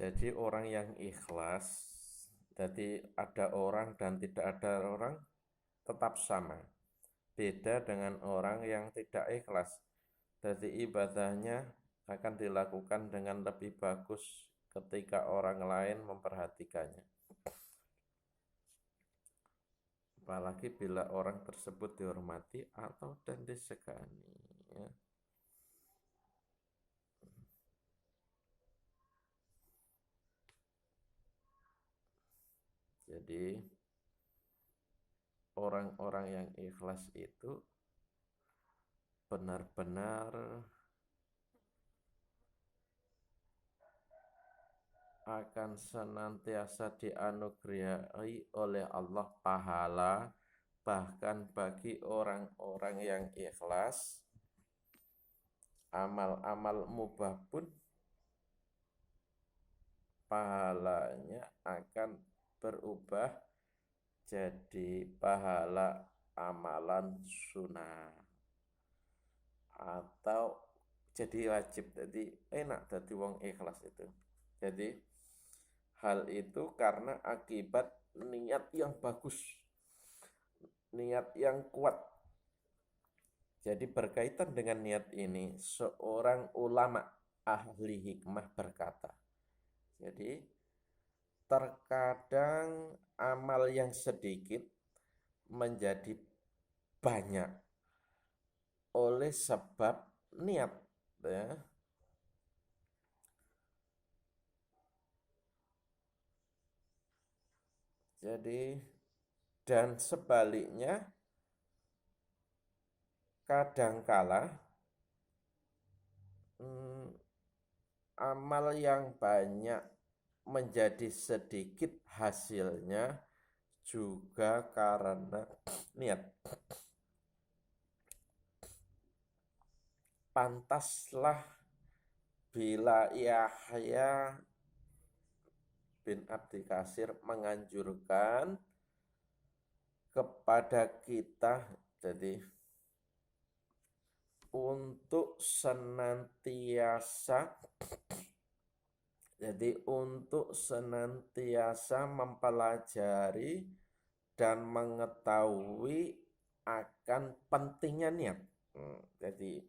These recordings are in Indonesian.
Jadi orang yang ikhlas, jadi ada orang dan tidak ada orang tetap sama. Beda dengan orang yang tidak ikhlas. Jadi ibadahnya akan dilakukan dengan lebih bagus ketika orang lain memperhatikannya. Apalagi bila orang tersebut dihormati atau dan disegani. Ya. Jadi orang-orang yang ikhlas itu benar-benar akan senantiasa dianugerahi oleh Allah pahala, bahkan bagi orang-orang yang ikhlas, amal-amal mubah pun pahalanya akan berubah jadi pahala amalan sunnah atau jadi wajib. Jadi enak jadi wong ikhlas itu. Jadi hal itu karena akibat niat yang bagus, niat yang kuat. Jadi berkaitan dengan niat ini, seorang ulama ahli hikmah berkata, jadi terkadang amal yang sedikit menjadi banyak oleh sebab niat, ya. Jadi dan sebaliknya kadangkala amal yang banyak menjadi sedikit hasilnya juga karena niat. Pantaslah bila Yahya bin Abdi Katsir menganjurkan kepada kita jadi untuk senantiasa mempelajari dan mengetahui akan pentingnya niat. Jadi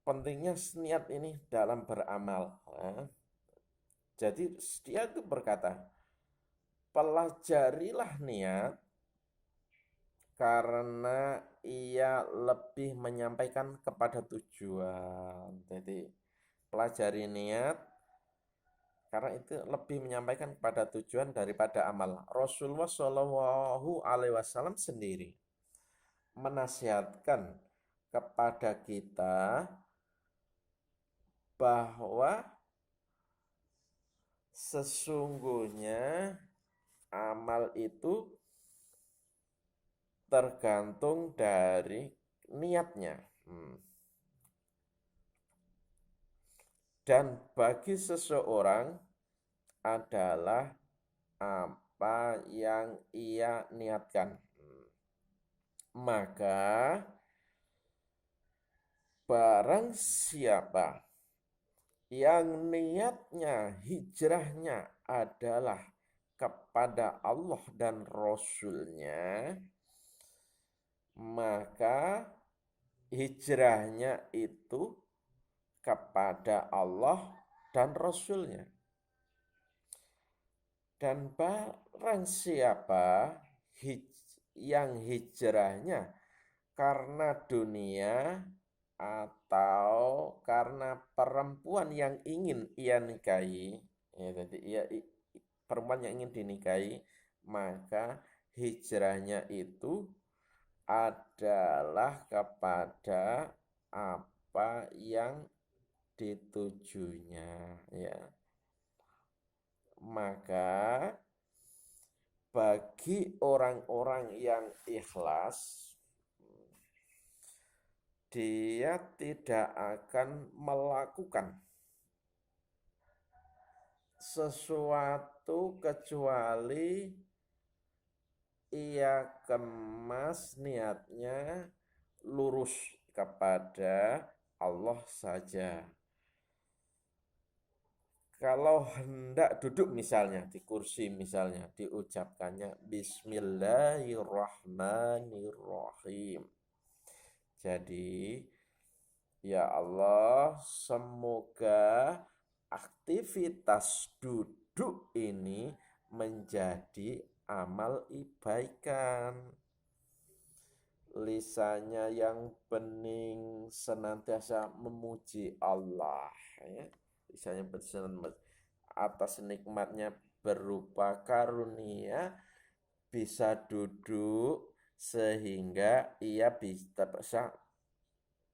pentingnya niat ini dalam beramal. Jadi dia itu berkata, pelajarilah niat karena ia lebih menyampaikan kepada tujuan. Jadi pelajari niat karena itu lebih menyampaikan kepada tujuan daripada amal. Rasulullah Shallallahu Alaihi Wasallam sendiri menasihatkan kepada kita bahwa sesungguhnya amal itu tergantung dari niatnya. Dan bagi seseorang adalah apa yang ia niatkan. Maka barang siapa yang niatnya, hijrahnya adalah kepada Allah dan Rasul-Nya, maka hijrahnya itu kepada Allah dan Rasul-Nya. Dan barang siapa yang hijrahnya karena dunia atau karena perempuan yang ingin ia nikahi, ya, jadi perempuan yang ingin dinikahi, maka hijrahnya itu adalah kepada apa yang ditujunya, ya. Maka bagi orang-orang yang ikhlas, dia tidak akan melakukan sesuatu kecuali ia kemas niatnya lurus kepada Allah saja. Kalau hendak duduk misalnya di kursi misalnya diucapkannya Bismillahirrahmanirrahim. Jadi ya Allah, semoga aktivitas duduk ini menjadi amal kebaikan. Lisannya yang bening senantiasa memuji Allah, ya. Lisannya bening atas nikmatnya berupa karunia bisa duduk sehingga ia bisa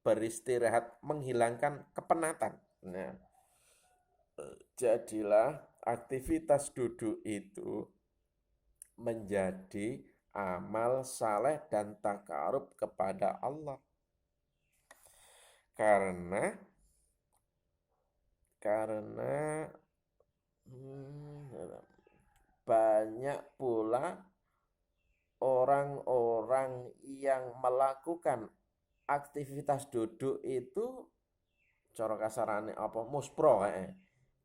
beristirahat menghilangkan kepenatan. Nah, jadilah aktivitas duduk itu menjadi amal saleh dan takarub kepada Allah. Karena banyak pula orang-orang yang melakukan aktivitas duduk itu cara kasarane apa muspro,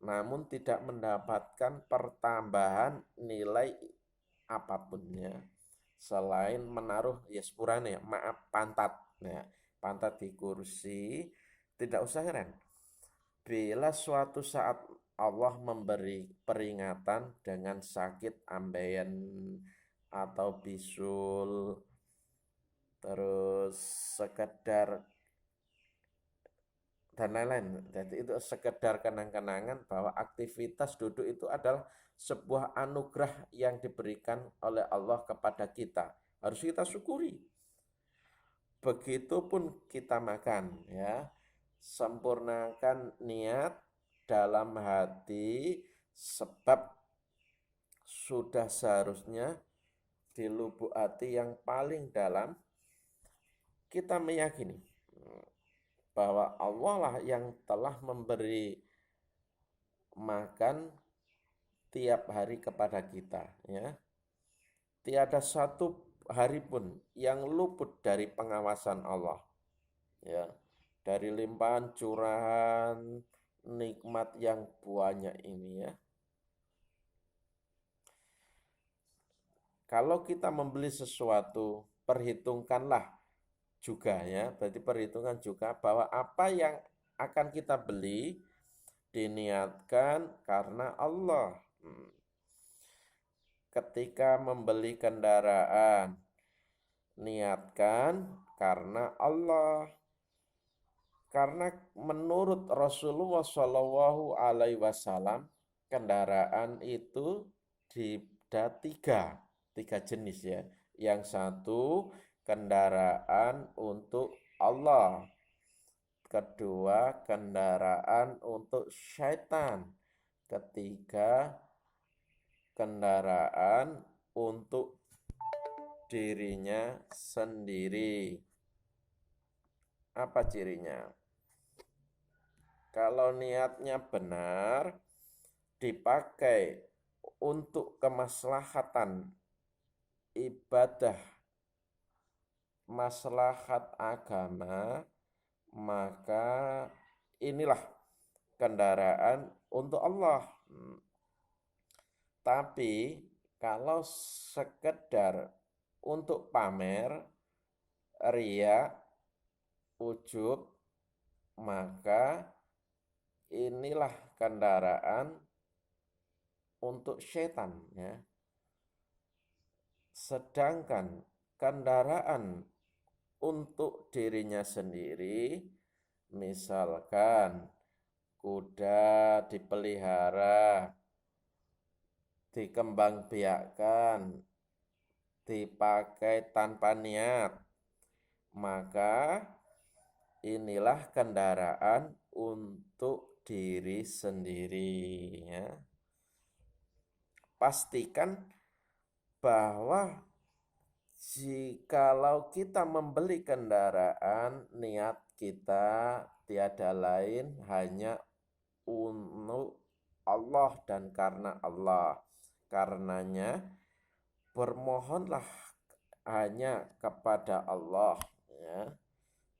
namun tidak mendapatkan pertambahan nilai apapunnya selain menaruh ya sepurane maaf pantat. Nah, pantat di kursi, tidak usah heran bila suatu saat Allah memberi peringatan dengan sakit ambeien atau bisul, terus sekedar dan lain-lain. Jadi itu sekedar kenang-kenangan bahwa aktivitas duduk itu adalah sebuah anugerah yang diberikan oleh Allah kepada kita. Harus kita syukuri. Begitupun kita makan, ya. Sempurnakan niat dalam hati sebab sudah seharusnya di lubuk hati yang paling dalam kita meyakini bahwa Allah lah yang telah memberi makan tiap hari kepada kita, ya. Tiada satu hari pun yang luput dari pengawasan Allah, ya. Dari limpahan curahan nikmat yang banyak ini, ya. Kalau kita membeli sesuatu, perhitungkanlah juga, ya. Berarti perhitungan juga bahwa apa yang akan kita beli diniatkan karena Allah. Ketika membeli kendaraan, niatkan karena Allah. Karena menurut Rasulullah Shallallahu Alaihi Wasallam, kendaraan itu ada tiga jenis, ya. Yang satu kendaraan untuk Allah, kedua kendaraan untuk syaitan, ketiga kendaraan untuk dirinya sendiri. Apa cirinya? Kalau niatnya benar, dipakai untuk kemaslahatan ibadah, maslahat agama, maka inilah kendaraan untuk Allah. Tapi kalau sekedar untuk pamer, ria, ujub, maka inilah kendaraan untuk setan, ya. Sedangkan kendaraan untuk dirinya sendiri, misalkan kuda dipelihara, dikembangbiakkan, dipakai tanpa niat, maka inilah kendaraan untuk diri sendiri, ya. Pastikan bahwa jikalau kita membeli kendaraan, niat kita tiada lain hanya untuk Allah dan karena Allah. Karenanya bermohonlah hanya kepada Allah, ya.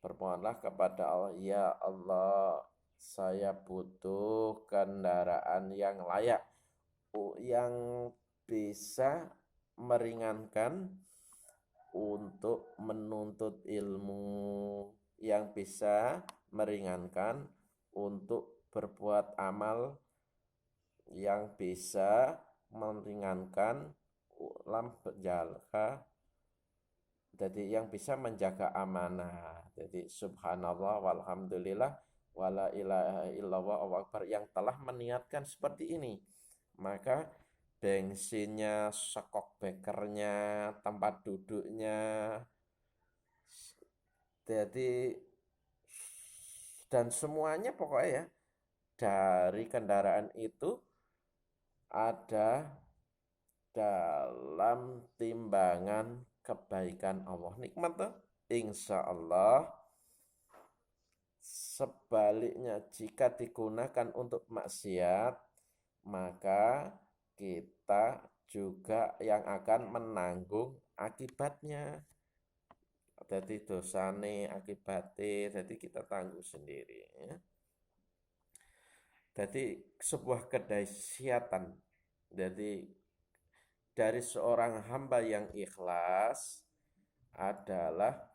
Bermohonlah kepada Allah, ya Allah, saya butuh kendaraan yang layak, yang bisa meringankan untuk menuntut ilmu, yang bisa meringankan untuk berbuat amal, yang bisa meringankan lam berjaga, jadi yang bisa menjaga amanah. Jadi subhanallah walhamdulillah wala ilaha illallah Allahu akbar, yang telah meniatkan seperti ini, maka bensinnya, sekok bekernya, tempat duduknya, jadi dan semuanya pokoknya ya, dari kendaraan itu ada dalam timbangan kebaikan Allah. Nikmat tuh. Insya Allah. Sebaliknya, jika digunakan untuk maksiat, maka kita juga yang akan menanggung akibatnya. Jadi dosane akibatnya, jadi kita tanggung sendiri ya. Jadi sebuah kedahsyatan. Jadi dari seorang hamba yang ikhlas adalah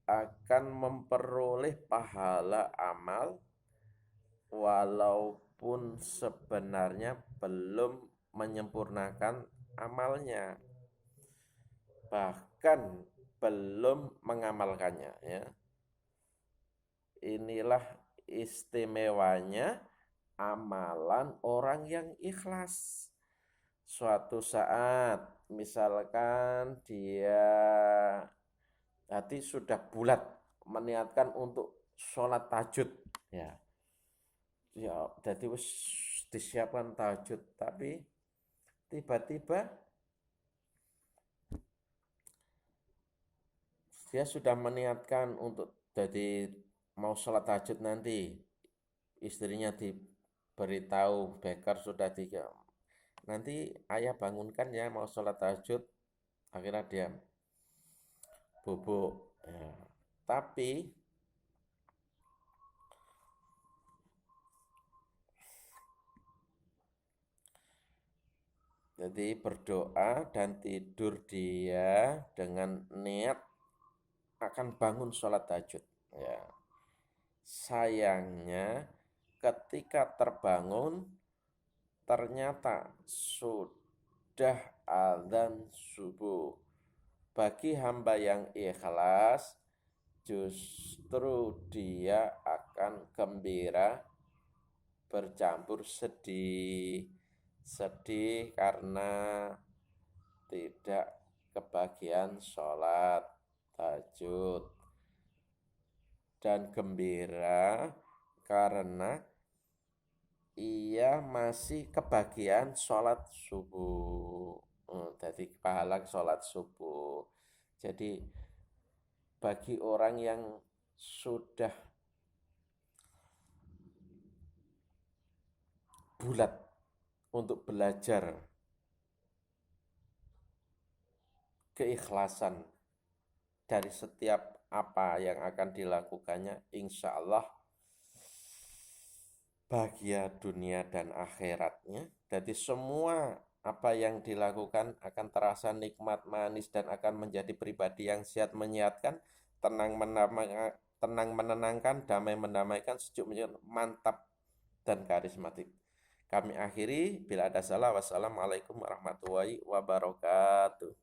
akan memperoleh pahala amal walaupun sebenarnya belum menyempurnakan amalnya, bahkan belum mengamalkannya ya. Inilah istimewanya amalan orang yang ikhlas. Suatu saat misalkan dia hati sudah bulat meniatkan untuk sholat tahajud ya, jadi wis disiapkan tahajud, tapi tiba-tiba dia sudah meniatkan untuk jadi mau sholat tahajud nanti, istrinya diberitahu beker sudah nanti ayah bangunkan ya mau sholat tahajud, akhirnya dia bubuk ya. Tapi jadi berdoa dan tidur dia dengan niat akan bangun sholat tahajud ya. Sayangnya ketika terbangun ternyata sudah azan subuh. Bagi hamba yang ikhlas, justru dia akan gembira bercampur sedih. Sedih karena tidak kebagian sholat tahajud, dan gembira karena ia masih kebagian sholat subuh. Jadi pahala sholat subuh. Jadi bagi orang yang sudah bulat untuk belajar keikhlasan dari setiap apa yang akan dilakukannya, insya Allah bahagia dunia dan akhiratnya. Jadi semua apa yang dilakukan akan terasa nikmat manis dan akan menjadi pribadi yang sehat menyehatkan, tenang menenangkan, damai mendamaikan, sejuk mantap dan karismatik. Kami akhiri, bila ada salah, wassalamualaikum warahmatullahi wabarakatuh.